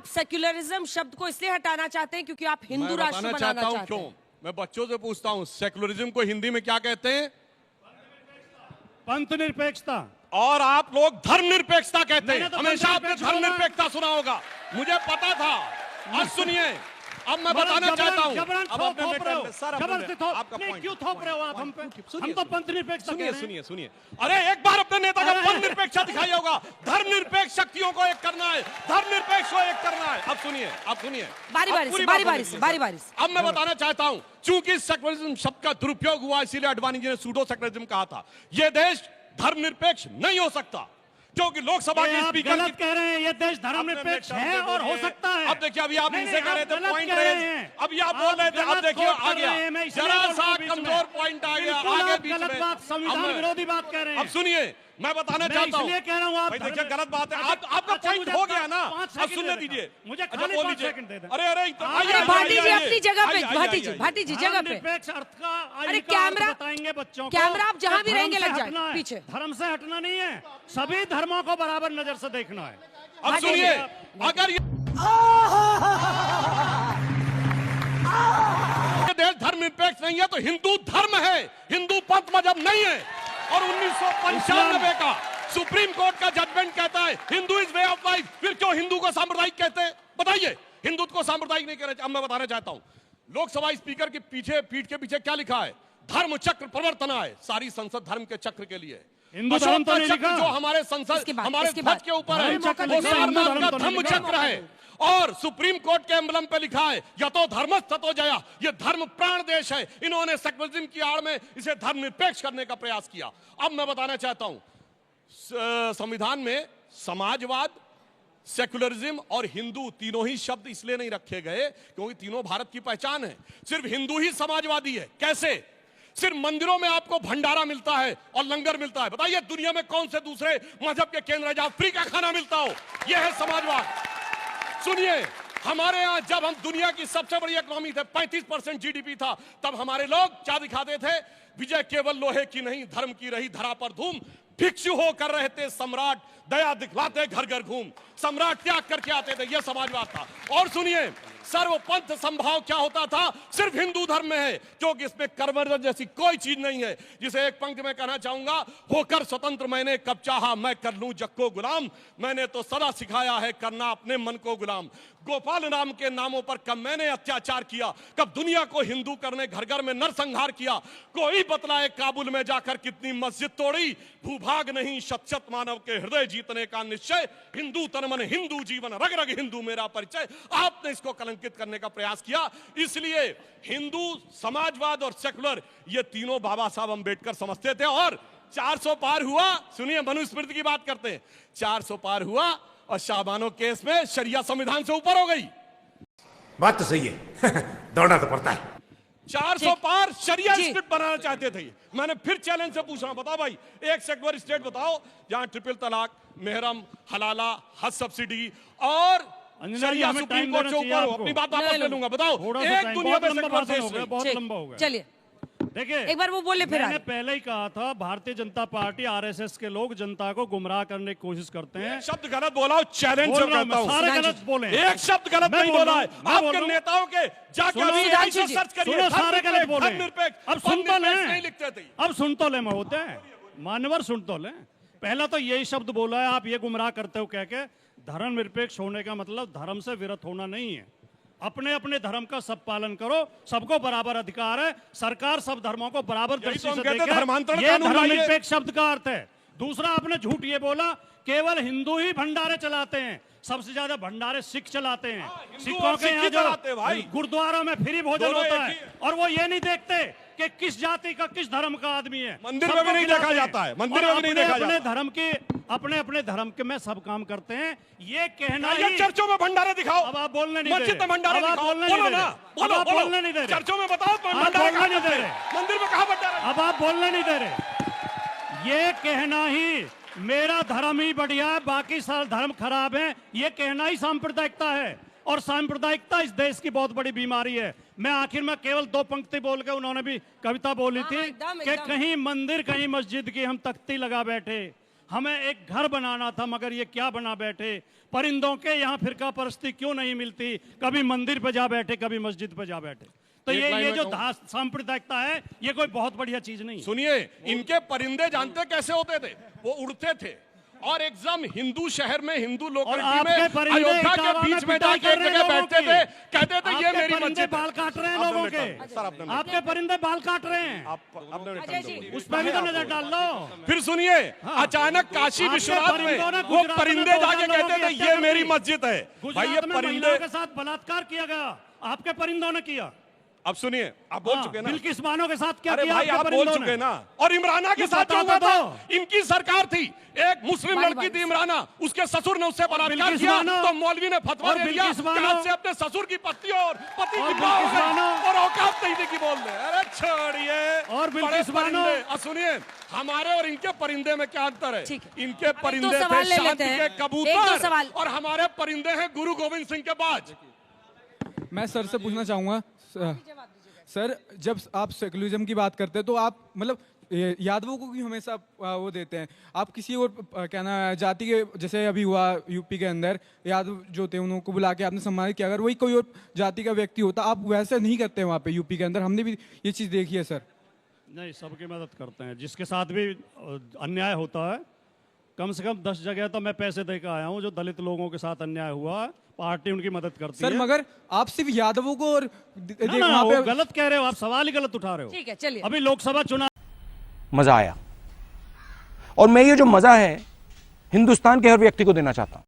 Secularism शब्द को इसलिए हटाना चाहते हैं क्योंकि आप हिंदू राष्ट्र बनाना चाहते हैं। क्यों? मैं बच्चों से पूछता हूं, सेक्युलरिज्म को हिंदी में क्या कहते हैं? पंथ निरपेक्षता। और आप लोग धर्मनिरपेक्षता कहते हैं। तो हमेशा आपने धर्मनिरपेक्षता सुना होगा, मुझे पता था। अब सुनिए, अब मैं बताना चाहता हूं। क्यों थोप रहे हो आप हम पे? हम तो पंथ निरपेक्षता कह रहे हैं। सुनिए, अरे एक बार अपने नेता का पंथ निरपेक्षता दिखाई होगा। धर्मनिरपेक्ष शक्तियों को एक करना है, धर्मनिरपेक्ष को एक करना है। अब सुनिए, बारी बारी से। अब मैं बताना चाहता हूं, चूंकि सेक्युलरिज्म शब्द का दुरुपयोग हुआ, इसीलिए अडवाणी जी ने सूडो सेक्युलरिज्म कहा था। यह देश धर्मनिरपेक्ष नहीं हो सकता, क्योंकि लोकसभा के स्पीकर गलत कह रहे हैं। ये देश धर्मनिरपेक्ष है और हो सकता है। अब देखिए, अभी आप इनसे कह रहे थे पॉइंट रेज, अभी आप बोल रहे थे, अब देखिए आ गया जरा सा कमजोर पॉइंट आ गया आगे बीच में। गलत बात, संविधान विरोधी बात कह रहे हैं। अब सुनिए, मैं बताना चाहता हूं, इसलिए कह रहा हूं आप देखिए गलत बात है। आपका पॉइंट हो गया ना, अब सुनने दीजिए, मुझे बोल लीजिए। अरे भाटी जी अपनी जगह पे, भाटी जी जगह पे। निरपेक्ष अर्थ का अरे कैमरा बताएंगे बच्चों को। कैमरा आप जहां भी रहेंगे लग जाए पीछे। धर्म से हटना नहीं है, सभी धर्मों को बराबर नजर से देखना है। अब सुनिए, अगर ये देश धर्मनिरपेक्ष नहीं है तो हिंदू धर्म है, हिंदू पंथ मजहब नहीं है। और 1995 का सुप्रीम कोर्ट का जजमेंट कहता है Hindu is way of life. फिर क्यों हिंदू को सांप्रदायिक कहते हैं? बताइए, हिंदुत्व को सांप्रदायिक नहीं कहना चाहिए। अब मैं बताना चाहता हूं, लोकसभा स्पीकर के पीछे, पीठ के पीछे क्या लिखा है? धर्म चक्र प्रवर्तना है। सारी संसद धर्म के चक्र के लिए। हिंदू धर्म तो नहीं लिखा, जो हमारे संसद, हमारे ध्वज के ऊपर है, वो सारनाथ का धर्म चक्र है। और सुप्रीम कोर्ट के एम्बलम पे लिखा है यतो धर्मस् ततो जया। ये धर्म प्राण देश है। इन्होंने सेक्युलरिज्म की आड़ में इसे धर्मनिरपेक्ष करने का प्रयास किया। अब मैं बताना चाहता हूं, संविधान में समाजवाद, सेक्युलरिज्म और हिंदू तीनों ही शब्द इसलिए नहीं रखे गए क्योंकि तीनों भारत की पहचान है। सिर्फ हिंदू ही समाजवादी है। कैसे? सिर्फ मंदिरों में आपको भंडारा मिलता है और लंगर मिलता है। बताइए दुनिया में कौन से दूसरे मजहब के केंद्र है जहां फ्री का खाना मिलता हो? यह है समाजवाद। सुनिए, हमारे यहां जब हम दुनिया की सबसे बड़ी इकोनॉमी थे, 35% जीडीपी था, तब हमारे लोग क्या दिखाते थे? विजय केवल लोहे की नहीं, धर्म की रही धरा पर धूम। भिक्षु होकर रहते सम्राट, दया दिखलाते घर घर घूम। सम्राट त्याग करके आते थे, यह समाजवाद था। और सुनिए, सर्वपंथ संभाव क्या होता था? सिर्फ हिंदू धर्म में है, क्योंकि इसमें कन्वर्जन जैसी कोई चीज नहीं है। जिसे एक पंक्ति में कहना चाहूंगा, होकर स्वतंत्र मैंने कब चाहा मैं कर लूं जग को गुलाम। मैंने तो सदा सिखाया है करना अपने मन को गुलाम। गोपाल नाम के नामों पर कब मैंने अत्याचार किया, कब दुनिया को हिंदू करने घर घर में नरसंहार किया। कोई बतलाए काबुल में जाकर कितनी मस्जिद तोड़ी। भूभाग नहीं शत शत मानव के हृदय जीतने का निश्चय। हिंदू तन मन हिंदू जीवन, रग रग हिंदू मेरा परिचय। आपने इसको कलंकित करने का प्रयास किया। इसलिए हिंदू, समाजवाद और सेकुलर, ये तीनों बाबा साहब अम्बेडकर समझते थे। और 400 पार हुआ। सुनिए, मनुस्मृति की बात करते हैं। 400 पार हुआ और शाहबानो केस में शरिया संविधान से ऊपर हो गई। बात तो सही है। दौड़ना तो पड़ता है। 400 पार शरिया स्टेट बनाना चाहते थे। मैंने फिर चैलेंज से पूछा, बताओ भाई, एक सेक्युलर स्टेट बताओ जहां ट्रिपल तलाक, मेहरम, हलाला, हज सब्सिडी और शरिया सुप्रीम कोर्ट से ऊपर हो। अपनी बात वापस ले लूंगा। बताओ एक दुनिया में सेक्युलर देश है। बहुत लंबा हो गया। चलिए देखिए, एक बार वो बोले, फिर मैंने पहले ही कहा था, भारतीय जनता पार्टी, आरएसएस के लोग जनता को गुमराह करने की कोशिश करते हैं। एक शब्द गलत बोला हो, चैलेंज से कहता हूं। सारे गलत बोले। एक शब्द गलत नहीं बोला है। आपके नेताओं के जाकर सर्च करिए, सारे गलत बोले। अब सुन तो ले, नहीं लिखते थे। अब सुन तो ले, मैं होते हैं मानवर, सुन तो ले। पहला तो यही शब्द बोला है आप, ये गुमराह करते हो कह के। धर्मनिरपेक्ष होने का मतलब धर्म से विरत होना नहीं है। अपने अपने धर्म का सब पालन करो, सबको बराबर अधिकार है। सरकार सब धर्मों को बराबर दृष्टि से देखे, ये धर्मनिरपेक्ष शब्द का अर्थ है। दूसरा, आपने झूठ ये बोला केवल हिंदू ही भंडारे चलाते हैं। सबसे ज्यादा भंडारे सिख चलाते हैं। सिखों के यहाँ जो गुरुद्वारों में फ्री भोजन होता है, और वो ये नहीं देखते कि किस जाति का, किस धर्म का आदमी है। मंदिर में भी नहीं देखा जाता है। मंदिर में भी नहीं देखा जाता। धर्म के अपने धर्म के में सब काम करते हैं। ये कहना ही, चर्चों में भंडारे दिखाओ। अब आप बोलने नहीं दे रहे। मस्जिद में भंडारे दिखाओ। बोलो ना, बोलने नहीं दे रहे। चर्चों में बताओ भंडारे नहीं दे रहे। मंदिर में कहां भंडारा? अब आप बोलने नहीं दे रहे। ये कहना ही मेरा धर्म ही बढ़िया है, बाकी सारे धर्म खराब है, ये कहना ही सांप्रदायिकता है। और सांप्रदायिकता इस देश की बहुत बड़ी बीमारी है। मैं आखिर में केवल 2 पंक्ति बोल के, उन्होंने भी कविता बोली थी कि कहीं मंदिर कहीं मस्जिद की हम तख्ती लगा बैठे, हमें एक घर बनाना था, मगर ये क्या बना बैठे। परिंदों के यहाँ फिरका परस्ती क्यों नहीं मिलती, कभी मंदिर पे जा बैठे, कभी मस्जिद पे जा बैठे। तो एक लाइन ये में जो कहूं। सांप्रदायिकता है, ये कोई बहुत बढ़िया चीज नहीं है। सुनिए, इनके परिंदे जानते कैसे होते थे? वो उड़ते थे और एकदम हिंदू शहर में, हिंदू लोकेलिटी आपके में, परिंदे अयोध्या के इटावा में बीच में पिटाई जाके कर एक रहे हैं जगह लोगों बैठते की। थे, कहते थे ये आपके मेरी परिंदे मस्जिद है। बाल काट रहे हैं आपने लोगों मिटा। के। सर, आपने मिटा। आपके परिंदे बाल काट रहे हैं, आपने अजय जी, रिटर्न उस पर भी तो नजर डाल लो। फिर सुनिए, अचानक काशी आपके विश्वनाथ में परिंदों ने वो गुजरात में परिंदे 2000 जाके लोगों कहते की थे हत्या ये कर मेरी दी। मस्जिद है। भाई ये गुजरात में परिंदे, महिलाओं के साथ बलात्कार किया गया, आपके परिंदों ने किया। अब सुनिए, आप बोल चुके ना। बिल्किस बानो के साथ क्या अरे किया भाई आपके आप बोल परिंदों चुके ने? ना। और इमराना के ये साथ क्या बता हुआ दो था? इनकी सरकार थी, एक मुस्लिम बारी लड़की बारी थी इमराना, उसके ससुर ने उससे बलात्कार बिल्किस किया, बानो। तो मौलवी ने फतवा और दे दिया बिल्किस कि बानो। आज से अपने ससुर की पत्नी और पति और की मां हो बिल्किस गई, बानो। और औकात नहीं थी कि बोल दे। अरे छोड़िए। और बिल्किस बड़े बानो। परिंदे। सुनिए, हमारे और इनके परिंदे में क्या अंतर है? ठीक है। इनके अब एक दो परिंदे सवाल थे ले शांति लेते हैं। के एक दो कबूतर, सवाल। और हमारे परिंदे हैं गुरु गोविंद सिंह के बाज। मैं सर से पूछना चाहूँगा सर, जब आप सेकुलरिज्म की बात करते हैं तो आप मतलब यादवों को भी हमेशा वो देते हैं, आप किसी और क्या ना जाति के, जैसे अभी हुआ यूपी के अंदर यादव जो थे उनको बुला के आपने सम्मानित किया, अगर वही कोई और जाति का व्यक्ति होता आप वैसे नहीं करते वहाँ पे यूपी के अंदर, हमने भी ये चीज़ देखी है सर। नहीं, सबकी मदद करते हैं, जिसके साथ भी अन्याय होता है। कम से कम 10 जगह तो मैं पैसे दे के आया हूँ जो दलित लोगों के साथ अन्याय हुआ, पार्टी उनकी मदद करती सर है। मगर आप सिर्फ यादवों को और ना, ना, वहाँ वो पे गलत कह रहे हो आप, सवाल ही गलत उठा रहे हो। ठीक है, चलिए। अभी लोकसभा चुनाव मजा आया, और मैं ये जो मजा है हिंदुस्तान के हर व्यक्ति को देना चाहता हूं।